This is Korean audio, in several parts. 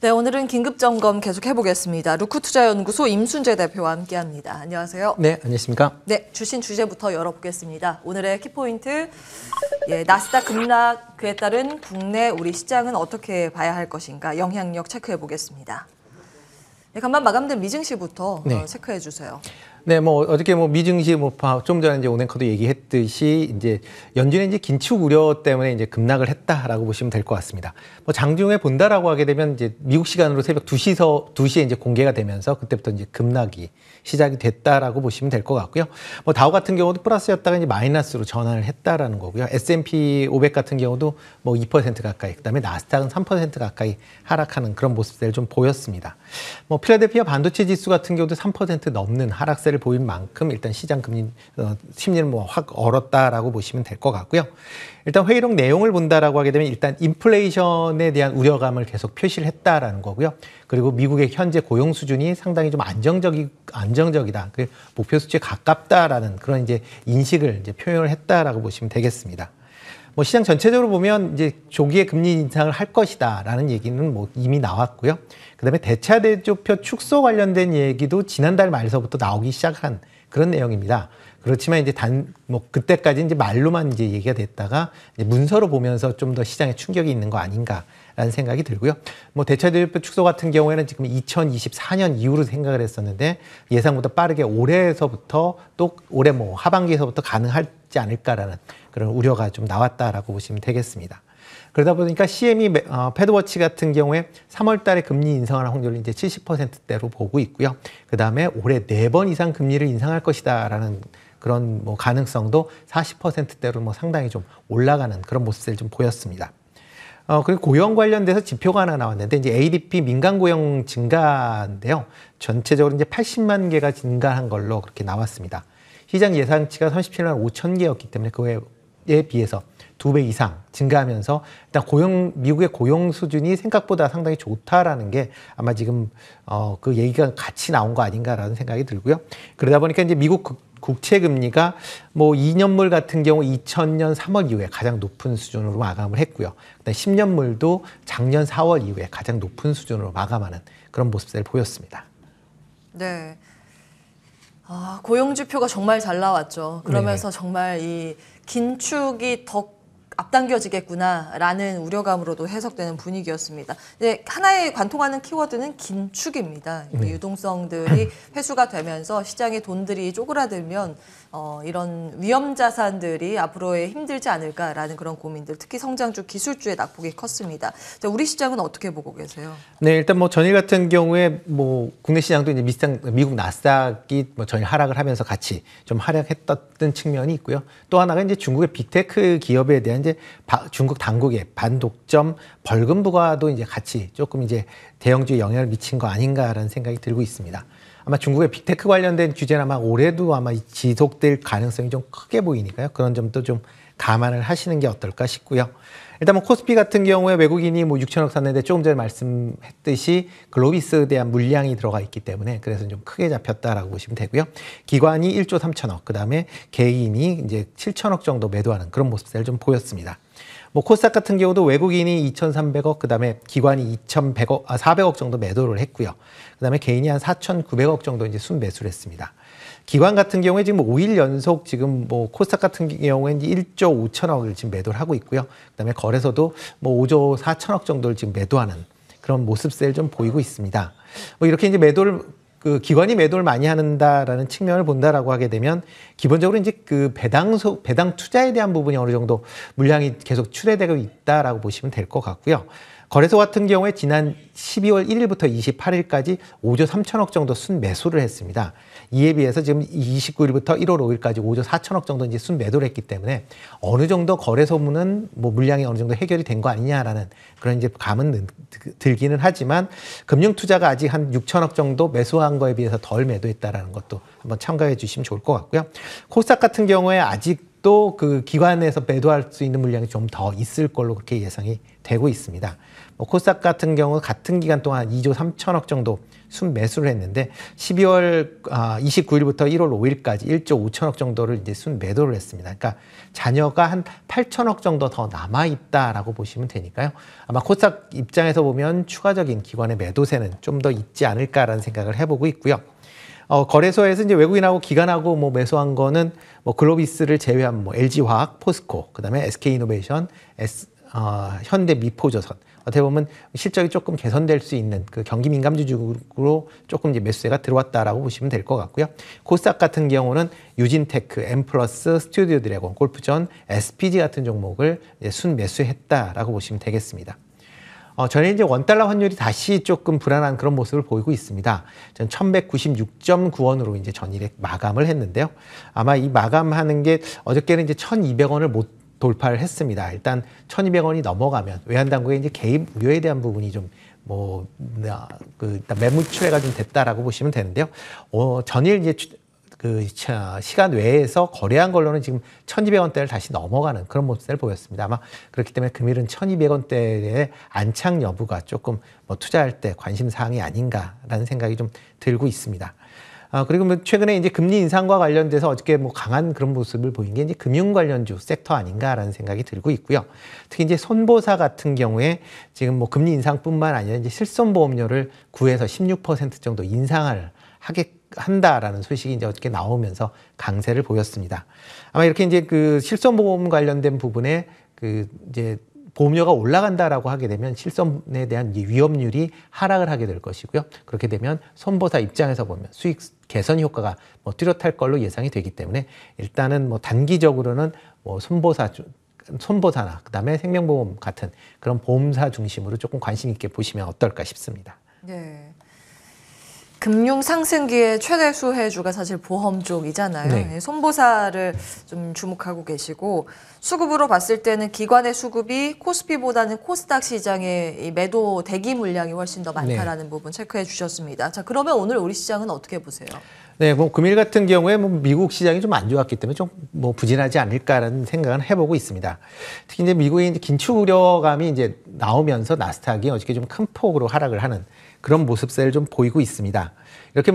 네, 오늘은 긴급점검 계속 해보겠습니다. 루크투자연구소 임순재 대표와 함께합니다. 안녕하세요. 네, 안녕하십니까. 네, 주신 주제부터 열어보겠습니다. 오늘의 키포인트, 나스닥 급락, 그에 따른 국내 우리 시장은 어떻게 봐야 할 것인가 영향력 체크해보겠습니다. 네, 간밤 마감된 미증시부터 체크해 주세요. 네, 어저께 미증시 좀 전에 이제 오늘 얘기했듯이 이제 연준의 이제 긴축 우려 때문에 이제 급락을 했다라고 보시면 될 것 같습니다. 장중에 본다라고 하게 되면 이제 미국 시간으로 새벽 2시에 이제 공개가 되면서 그때부터 이제 급락이 시작이 됐다라고 보시면 될 것 같고요. 다우 같은 경우도 플러스였다가 이제 마이너스로 전환을 했다라는 거고요. S&P 500 같은 경우도 2% 가까이, 그다음에 나스닥은 3% 가까이 하락하는 그런 모습들을 좀 보였습니다. 필라델피아 반도체 지수 같은 경우도 3% 넘는 하락세를 보인 만큼 일단 시장 금리 심리는 확 얼었다라고 보시면 될 것 같고요. 일단 회의록 내용을 본다라고 하게 되면 일단 인플레이션에 대한 우려감을 계속 표시를 했다라는 거고요. 그리고 미국의 현재 고용 수준이 상당히 좀 안정적이다. 그 목표 수치에 가깝다라는 그런 이제 인식을 이제 표현을 했다라고 보시면 되겠습니다. 시장 전체적으로 보면 이제 조기에 금리 인상을 할 것이다라는 얘기는 이미 나왔고요. 그다음에 대차 대조표 축소 관련된 얘기도 지난달 말서부터 나오기 시작한 그런 내용입니다. 그렇지만 이제 그때까지 이제 말로만 이제 얘기가 됐다가 이제 문서로 보면서 좀 더 시장에 충격이 있는 거 아닌가라는 생각이 들고요. 대차 대조표 축소 같은 경우에는 지금 2024년 이후로 생각을 했었는데 예상보다 빠르게 올해서부터 또 올해 하반기에서부터 가능하지 않을까라는 그런 우려가 좀 나왔다라고 보시면 되겠습니다. 그러다 보니까 CME 패드워치 같은 경우에 3월 달에 금리 인상할 확률을 이제 70%대로 보고 있고요. 그 다음에 올해 4번 이상 금리를 인상할 것이다라는 그런 가능성도 40%대로 상당히 좀 올라가는 그런 모습을 좀 보였습니다. 그리고 고용 관련돼서 지표가 하나 나왔는데 이제 ADP 민간 고용 증가인데요. 전체적으로 이제 80만 개가 증가한 걸로 그렇게 나왔습니다. 시장 예상치가 37만 5천 개였기 때문에 그에 비해서 2배 이상 증가하면서 일단 미국의 고용 수준이 생각보다 상당히 좋다라는 게 아마 지금 그 얘기가 같이 나온 거 아닌가라는 생각이 들고요. 그러다 보니까 이제 미국 국채 금리가 2년물 같은 경우 2000년 3월 이후에 가장 높은 수준으로 마감을 했고요. 그다음 10년물도 작년 4월 이후에 가장 높은 수준으로 마감하는 그런 모습을 보였습니다. 네. 고용 지표가 정말 잘 나왔죠. 그러면서 정말 이 긴축이 더 앞당겨지겠구나라는 우려감으로도 해석되는 분위기였습니다. 이제 하나의 관통하는 키워드는 긴축입니다. 유동성들이 회수가 되면서 시장의 돈들이 쪼그라들면 이런 위험 자산들이 앞으로에 힘들지 않을까라는 그런 고민들, 특히 성장주, 기술주의 낙폭이 컸습니다. 자, 우리 시장은 어떻게 보고 계세요? 네, 일단 전일 같은 경우에 국내 시장도 이제 미국 나스닥이 전일 하락을 하면서 같이 좀 하락했던 측면이 있고요. 또 하나가 이제 중국의 빅테크 기업에 대한 이제 중국 당국의 반독점 벌금 부과도 이제 같이 조금 이제 대형주에 영향을 미친 거 아닌가라는 생각이 들고 있습니다. 아마 중국의 빅테크 관련된 규제는 아마 올해도 아마 지속될 가능성이 좀 크게 보이니까요. 그런 점도 좀 감안을 하시는 게 어떨까 싶고요. 일단 코스피 같은 경우에 외국인이 6천억 샀는데 조금 전에 말씀했듯이 글로비스에 대한 물량이 들어가 있기 때문에 그래서 좀 크게 잡혔다라고 보시면 되고요. 기관이 1조 3천억, 그 다음에 개인이 이제 7천억 정도 매도하는 그런 모습을 좀 보였습니다. 코스닥 같은 경우도 외국인이 2,300억, 그 다음에 기관이 400억 정도 매도를 했고요. 그 다음에 개인이 한 4,900억 정도 이제 순매수를 했습니다. 기관 같은 경우에 지금 5일 연속 지금 코스닥 같은 경우에 1조 5천억을 지금 매도를 하고 있고요. 그 다음에 거래소도 5조 4천억 정도를 지금 매도하는 그런 모습을 좀 보이고 있습니다. 이렇게 이제 기관이 매도를 많이 한다라는 측면을 본다라고 하게 되면 기본적으로 이제 배당 투자에 대한 부분이 어느 정도 물량이 계속 출회되고 있다라고 보시면 될 것 같고요. 거래소 같은 경우에 지난 12월 1일부터 28일까지 5조 3천억 정도 순매수를 했습니다. 이에 비해서 지금 29일부터 1월 5일까지 5조 4천억 정도 이제 순매도를 했기 때문에 어느 정도 거래소문은 물량이 어느 정도 해결이 된 거 아니냐라는 그런 이제 감은 들기는 하지만 금융 투자가 아직 한 6천억 정도 매수한 거에 비해서 덜 매도했다라는 것도 한번 참고해 주시면 좋을 것 같고요. 코스닥 같은 경우에 아직도 또 그 기관에서 매도할 수 있는 물량이 좀 더 있을 걸로 그렇게 예상이 되고 있습니다. 뭐 코스닥 같은 경우 같은 기간 동안 2조 3천억 정도 순매수를 했는데 12월 29일부터 1월 5일까지 1조 5천억 정도를 이제 순매도를 했습니다. 그러니까 잔여가 한 8천억 정도 더 남아 있다라고 보시면 되니까요. 아마 코스닥 입장에서 보면 추가적인 기관의 매도세는 좀 더 있지 않을까라는 생각을 해보고 있고요. 거래소에서 이제 외국인하고 기관하고 뭐 매수한 거는 뭐 글로비스를 제외한 뭐 LG화학, 포스코, 그다음에 SK이노베이션, 현대미포조선. 어떻게 보면 실적이 조금 개선될 수 있는 그 경기 민감주로 조금 이제 매수세가 들어왔다라고 보시면 될 것 같고요. 코스닥 같은 경우는 유진테크, 엠플러스, 스튜디오 드래곤, 골프전, SPG 같은 종목을 이제 순매수했다라고 보시면 되겠습니다. 전에 이제 원달러 환율이 다시 조금 불안한 그런 모습을 보이고 있습니다. 전 1196.9원으로 이제 전일에 마감을 했는데요. 아마 이 마감하는 게 어저께는 이제 1200원을 못 돌파를 했습니다. 일단 1200원이 넘어가면 외환당국의 이제 개입 우려에 대한 부분이 좀 일단 매물출회가 좀 됐다라고 보시면 되는데요. 전일 이제 시간 외에서 거래한 걸로는 지금 1200원대를 다시 넘어가는 그런 모습을 보였습니다. 아마 그렇기 때문에 금일은 1200원대의 안착 여부가 조금 투자할 때 관심 사항이 아닌가라는 생각이 좀 들고 있습니다. 그리고 최근에 이제 금리 인상과 관련돼서 어저께 강한 그런 모습을 보인 게 이제 금융 관련주 섹터 아닌가라는 생각이 들고 있고요. 특히 이제 손보사 같은 경우에 지금 금리 인상뿐만 아니라 이제 실손보험료를 9에서 16% 정도 인상을 한다라는 소식이 이제 어저께 나오면서 강세를 보였습니다. 아마 이렇게 이제 그 실손보험 관련된 부분에 이제 보험료가 올라간다라고 하게 되면 실손에 대한 위험률이 하락을 하게 될 것이고요. 그렇게 되면 손보사 입장에서 보면 수익 개선 효과가 뚜렷할 걸로 예상이 되기 때문에 일단은 단기적으로는 손보사나 그다음에 생명보험 같은 그런 보험사 중심으로 조금 관심 있게 보시면 어떨까 싶습니다. 네. 금융 상승기의 최대 수혜주가 사실 보험 쪽이잖아요. 네. 손보사를 좀 주목하고 계시고 수급으로 봤을 때는 기관의 수급이 코스피보다는 코스닥 시장의 이 매도 대기 물량이 훨씬 더 많다라는 부분 체크해 주셨습니다. 자, 그러면 오늘 우리 시장은 어떻게 보세요? 네, 금일 같은 경우에 미국 시장이 좀 안 좋았기 때문에 좀 부진하지 않을까라는 생각은 해보고 있습니다. 특히 이제 미국의 이제 긴축 우려감이 이제 나오면서 나스닥이 어저께 좀 큰 폭으로 하락을 하는 그런 모습세를 좀 보이고 있습니다. 이렇게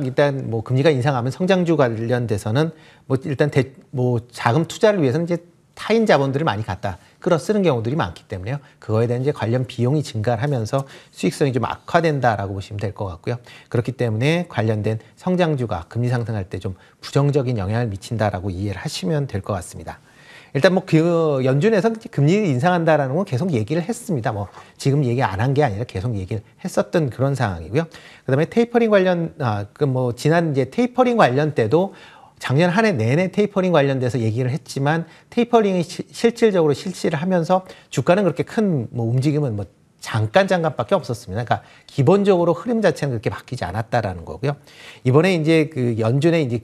일단 금리가 인상하면 성장주 관련돼서는 일단 자금 투자를 위해서는 이제 타인 자본들을 많이 갖다 끌어 쓰는 경우들이 많기 때문에요. 그거에 대한 이제 관련 비용이 증가를 하면서 수익성이 좀 악화된다라고 보시면 될 것 같고요. 그렇기 때문에 관련된 성장주가 금리 상승할 때 좀 부정적인 영향을 미친다라고 이해를 하시면 될 것 같습니다. 일단 연준에서 금리 인상한다라는 건 계속 얘기를 했습니다. 지금 얘기 안 한 게 아니라 계속 얘기를 했었던 그런 상황이고요. 그다음에 테이퍼링 관련 지난 이제 테이퍼링 관련 때도 작년 한 해 내내 테이퍼링 관련돼서 얘기를 했지만 테이퍼링이 실질적으로 실시를 하면서 주가는 그렇게 큰 움직임은 잠깐밖에 없었습니다. 그러니까 기본적으로 흐름 자체는 그렇게 바뀌지 않았다라는 거고요. 이번에 이제 연준의 이제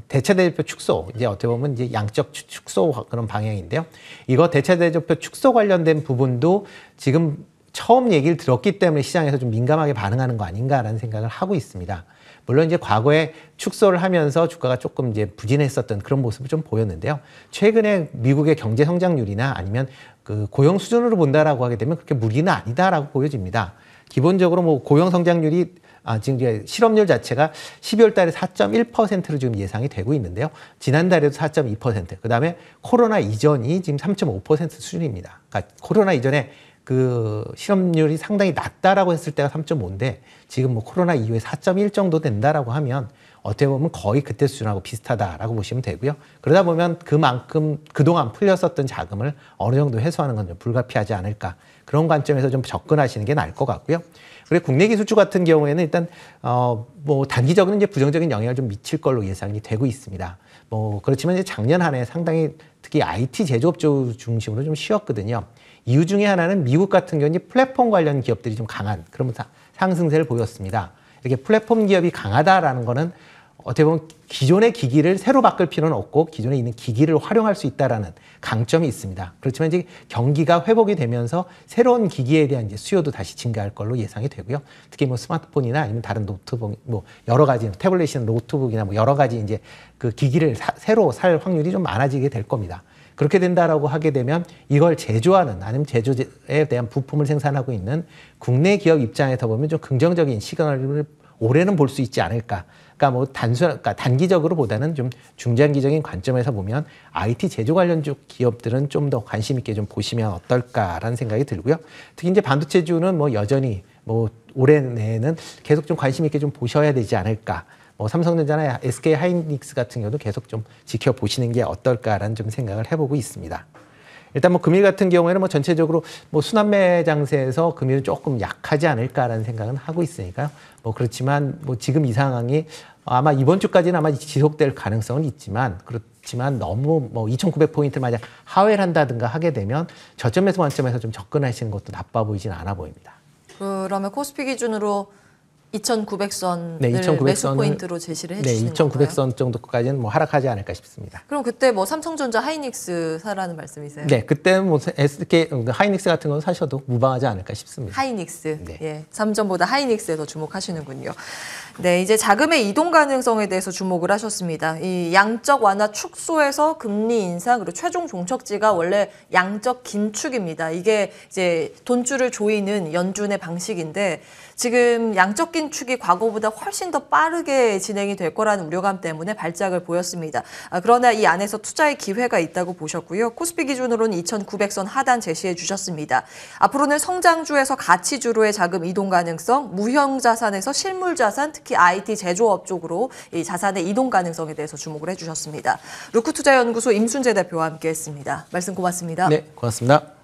대차 대조표 축소, 이제 어떻게 보면 이제 양적 축소 그런 방향인데요. 이거 대차 대조표 축소 관련된 부분도 지금 처음 얘기를 들었기 때문에 시장에서 좀 민감하게 반응하는 거 아닌가라는 생각을 하고 있습니다. 물론 이제 과거에 축소를 하면서 주가가 조금 이제 부진했었던 그런 모습을 좀 보였는데요. 최근에 미국의 경제 성장률이나 아니면 고용 수준으로 본다라고 하게 되면 그렇게 무리는 아니다라고 보여집니다. 기본적으로 고용 성장률이 지금 이제 실업률 자체가 12월 달에 4.1%로 지금 예상이 되고 있는데요. 지난달에도 4.2%, 그 다음에 코로나 이전이 지금 3.5% 수준입니다. 그러니까 코로나 이전에 실업률이 상당히 낮다라고 했을 때가 3.5인데 지금 코로나 이후에 4.1 정도 된다라고 하면 어떻게 보면 거의 그때 수준하고 비슷하다라고 보시면 되고요. 그러다 보면 그만큼 그동안 풀렸었던 자금을 어느 정도 해소하는 건 좀 불가피하지 않을까. 그런 관점에서 좀 접근하시는 게 나을 것 같고요. 그리고 국내 기술주 같은 경우에는 일단 단기적으로는 이제 부정적인 영향을 좀 미칠 걸로 예상이 되고 있습니다. 그렇지만 이제 작년 한 해 상당히 특히 IT 제조업주 중심으로 좀 쉬었거든요. 이유 중에 하나는 미국 같은 경우는 플랫폼 관련 기업들이 좀 강한 그런 상승세를 보였습니다. 이렇게 플랫폼 기업이 강하다라는 거는 어떻게 보면 기존의 기기를 새로 바꿀 필요는 없고 기존에 있는 기기를 활용할 수 있다라는 강점이 있습니다. 그렇지만 이제 경기가 회복이 되면서 새로운 기기에 대한 이제 수요도 다시 증가할 걸로 예상이 되고요. 특히 뭐 스마트폰이나 아니면 다른 노트북, 뭐 여러 가지 태블릿이나 노트북이나 뭐 여러 가지 이제 그 기기를 새로 살 확률이 좀 많아지게 될 겁니다. 그렇게 된다라고 하게 되면 이걸 제조하는 아니면 제조에 대한 부품을 생산하고 있는 국내 기업 입장에서 보면 좀 긍정적인 시그널을 올해는 볼 수 있지 않을까. 그러니까 뭐 그러니까 단기적으로 보다는 좀 중장기적인 관점에서 보면 IT 제조 관련 쪽 기업들은 좀 더 관심 있게 좀 보시면 어떨까라는 생각이 들고요. 특히 이제 반도체주는 뭐 여전히 뭐 올해 내에는 계속 좀 관심 있게 좀 보셔야 되지 않을까. 뭐 삼성전자나 SK 하이닉스 같은 경우도 계속 좀 지켜보시는 게 어떨까라는 좀 생각을 해보고 있습니다. 일단 뭐 금일 같은 경우에는 뭐 전체적으로 뭐 순환매 장세에서 금일은 조금 약하지 않을까라는 생각은 하고 있으니까요. 뭐 그렇지만 뭐 지금 이 상황이 아마 이번 주까지는 아마 지속될 가능성은 있지만 그렇지만 너무 뭐 2,900포인트를 만약 하회를 한다든가 하게 되면 저점 매수 관점에서 좀 접근하시는 것도 나빠 보이진 않아 보입니다. 그러면 코스피 기준으로 2,900선을 네, 2,900 매수 선을 포인트로 제시를 해주시는 네, 건가요? 2,900선 정도까지는 뭐 하락하지 않을까 싶습니다. 그럼 그때 뭐 삼성전자 하이닉스 사라는 말씀이세요? 네, 그때는 뭐 SK 하이닉스 같은 건 사셔도 무방하지 않을까 싶습니다. 하이닉스. 네. 예. 삼전보다 하이닉스에 더 주목하시는군요. 네, 이제 자금의 이동 가능성에 대해서 주목을 하셨습니다. 이 양적 완화 축소에서 금리 인상 그리고 최종 종착지가 원래 양적 긴축입니다. 이게 이제 돈줄을 조이는 연준의 방식인데 지금 양적 긴축이 과거보다 훨씬 더 빠르게 진행이 될 거라는 우려감 때문에 발작을 보였습니다. 그러나 이 안에서 투자의 기회가 있다고 보셨고요. 코스피 기준으로는 2,900선 하단 제시해 주셨습니다. 앞으로는 성장주에서 가치주로의 자금 이동 가능성, 무형 자산에서 실물 자산, 특히 IT 제조업 쪽으로 이 자산의 이동 가능성에 대해서 주목을 해주셨습니다. 루크투자연구소 임순재 대표와 함께했습니다. 말씀 고맙습니다. 네, 고맙습니다.